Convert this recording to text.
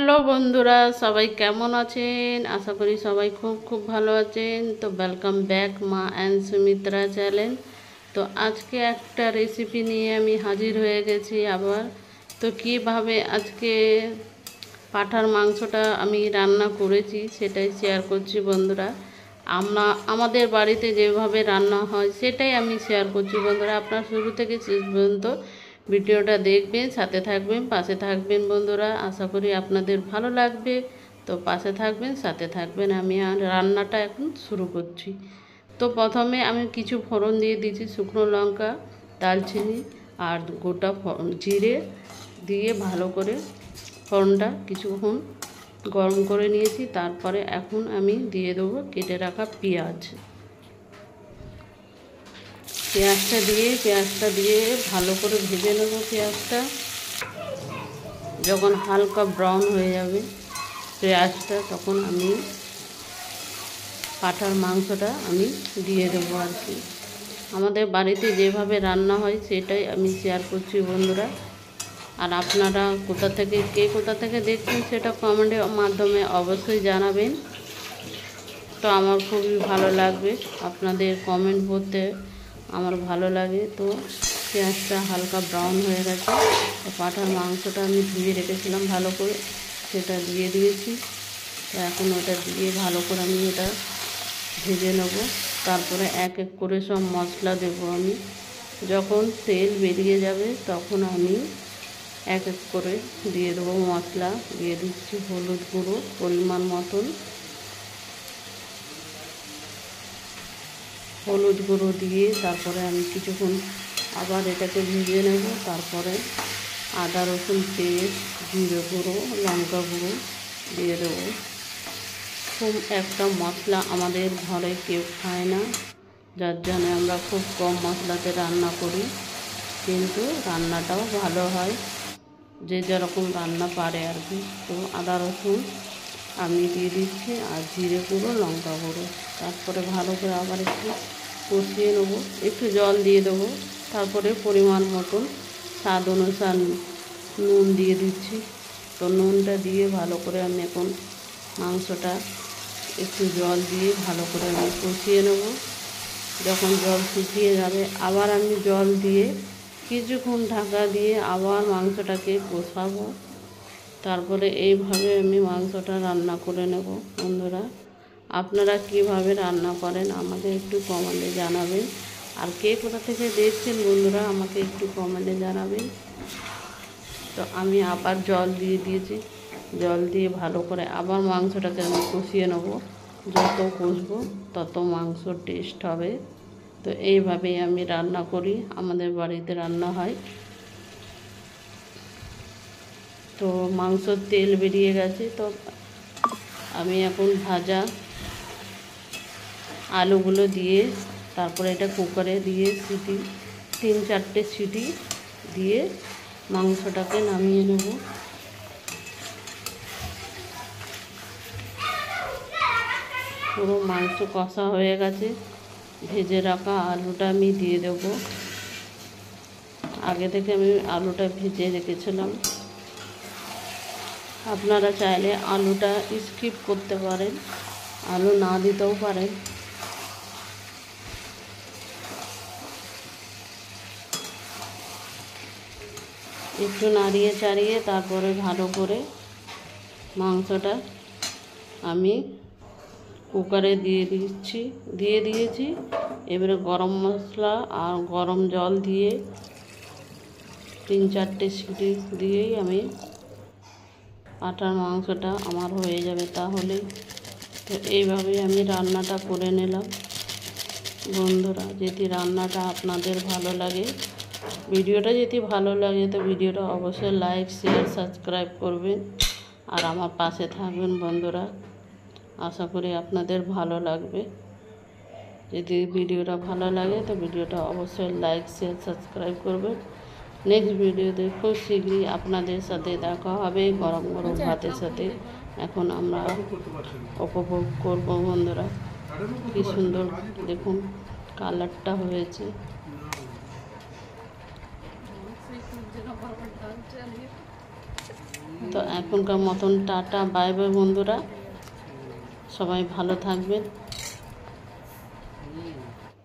Hello বন্ধুরা, সবাই কেমন আছেন? আশা করি সবাই খুব খুব ভালো আছেন। তো ওয়েলকাম ব্যাক মা অ্যান্ড সুমিত্রা চ্যানেল। তো আজকে একটা রেসিপি নিয়ে আমি হাজির হয়ে গেছি আবার। তো কীভাবে আজকে পাঁঠার মাংসটা আমি রান্না করেছি সেটাই শেয়ার করছি বন্ধুরা। আমাদের বাড়িতে যেভাবে রান্না হয় সেটাই আমি শেয়ার করছি বন্ধুরা। আপনার শুরু থেকে শেষ পর্যন্ত ভিডিওটা দেখবেন, সাথে থাকবেন, পাশে থাকবেন বন্ধুরা। আশা করি আপনাদের ভালো লাগবে। তো পাশে থাকবেন, সাথে থাকবেন। আমি আর রান্নাটা এখন শুরু করছি। তো প্রথমে আমি কিছু ফোড়ন দিয়ে দিয়েছি, শুকনো লঙ্কা, দারচিনি আর গোটা জিরে দিয়ে ভালো করে ফোড়নটা কিছুক্ষণ গরম করে নিয়েছি। তারপরে এখন আমি দিয়ে দেবো কেটে রাখা পেঁয়াজটা দিয়ে ভালো করে ভেজে নেব। পেঁয়াজটা যখন হালকা ব্রাউন হয়ে যাবে পেঁয়াজটা, তখন আমি পাঁঠার মাংসটা আমি দিয়ে দেবো আর কি। আমাদের বাড়িতে যেভাবে রান্না হয় সেটাই আমি শেয়ার করছি বন্ধুরা। আর আপনারা কোথা থেকে দেখছেন সেটা কমেন্টের মাধ্যমে অবশ্যই জানাবেন। তো আমার খুবই ভালো লাগবে, আপনাদের কমেন্ট পড়তে আমার ভালো লাগে। তো পেঁয়াজটা হালকা ব্রাউন হয়ে গেছে। তো পাঁঠার মাংসটা আমি ধুয়ে রেখেছিলাম ভালো করে, সেটা দিয়ে দিয়েছি। তো এখন ওটা দিয়ে ভালো করে আমি এটা ভেজে নেব। তারপরে এক এক করে সব মশলা দেবো আমি। যখন তেল বেরিয়ে যাবে তখন আমি এক এক করে দিয়ে দেবো মশলা। দিয়ে দিচ্ছি হলুদ গুঁড়ো পরিমাণ মতন, হলুদ গুঁড়ো দিয়ে তারপরে আমি কিছুক্ষণ আবার এটাকে ভেজে নেব। তারপরে আদা রসুন পেস্ট, জিরে গুঁড়ো, লঙ্কা গুঁড়ো দিয়ে দেবো। খুব একটা মশলা আমাদের ঘরে কেউ খায় না, যার জন্য আমরা খুব কম মশলাতে রান্না করি, কিন্তু রান্নাটাও ভালো হয়, যে যেরকম রান্না পারে আর কি। তো আদা রসুন আমি দিয়ে দিচ্ছি আর জিরে গুঁড়ো, লঙ্কা গুঁড়ো। তারপরে ভালো করে আবার একটু কষিয়ে নেবো, একটু জল দিয়ে দেবো। তারপরে পরিমাণ মতন স্বাদ অনুসার নুন দিয়ে দিচ্ছি। তো নুনটা দিয়ে ভালো করে আমি এখন মাংসটা একটু জল দিয়ে ভালো করে আমি কষিয়ে নেব। যখন জল শুকিয়ে যাবে আবার আমি জল দিয়ে কিছুক্ষণ ঢাকা দিয়ে আবার মাংসটাকে কষাবো। তারপরে এইভাবে আমি মাংসটা রান্না করে নেব বন্ধুরা। আপনারা কিভাবে রান্না করেন আমাকে একটু কমেন্টে জানাবেন। আর কে কোথা থেকে দেখছেন বন্ধুরা আমাকে একটু কমেন্টে জানাবেন। তো আমি আবার জল দিয়ে দিয়েছি, জল দিয়ে ভালো করে আবার মাংসটাকে আমি কষিয়ে নেব। যত কষবো তত মাংস টেস্ট হবে। তো এইভাবেই আমি রান্না করি, আমাদের বাড়িতে রান্না হয়। তো মাংসর তেল বেরিয়ে গেছে। তো আমি এখন ভাজা আলুগুলো দিয়ে তারপরে এটা কুকারে দিয়ে সিটি 3-4টে সিটি দিয়ে মাংসটাকে নামিয়ে নেব। পুরো মাংস কষা হয়ে গেছে। ভেজে রাখা আলুটা আমি দিয়ে দেব। আগে থেকে আমি আলুটা ভেজে রেখেছিলাম। আপনারা চাইলে আলুটা স্কিপ করতে পারেন, আলু না দিতেও পারেন। একটু নাড়িয়ে চাড়িয়ে তারপরে ভালো করে মাংসটা আমি কুকারে দিয়ে দিয়েছি। এবারে গরম মশলা আর গরম জল দিয়ে 3-4টে সিটি দিয়েই আমি পাঁঠার মাংসটা আমার হয়ে যাবে তাহলে। তো এইভাবেই আমি রান্নাটা করে নিলাম বন্ধুরা। যদি রান্নাটা আপনাদের ভালো লাগে, ভিডিওটা যদি ভালো লাগে তো ভিডিওটা অবশ্যই লাইক, শেয়ার, সাবস্ক্রাইব করবেন আর আমার পাশে থাকবেন বন্ধুরা। আশা করি আপনাদের ভালো লাগবে। যদি ভিডিওটা ভালো লাগে তো ভিডিওটা অবশ্যই লাইক, শেয়ার, সাবস্ক্রাইব করবেন। নেক্সট ভিডিওতে খুব শীঘ্রই আপনাদের সাথে দেখা হবে গরম গরম ভাতের সাথে। এখন আমরা উপভোগ করব বন্ধুরা। কি সুন্দর দেখুন কালারটা হয়েছে। তো এখনকার মতন টাটা, বাই বাই বন্ধুরা, সবাই ভালো থাকবেন।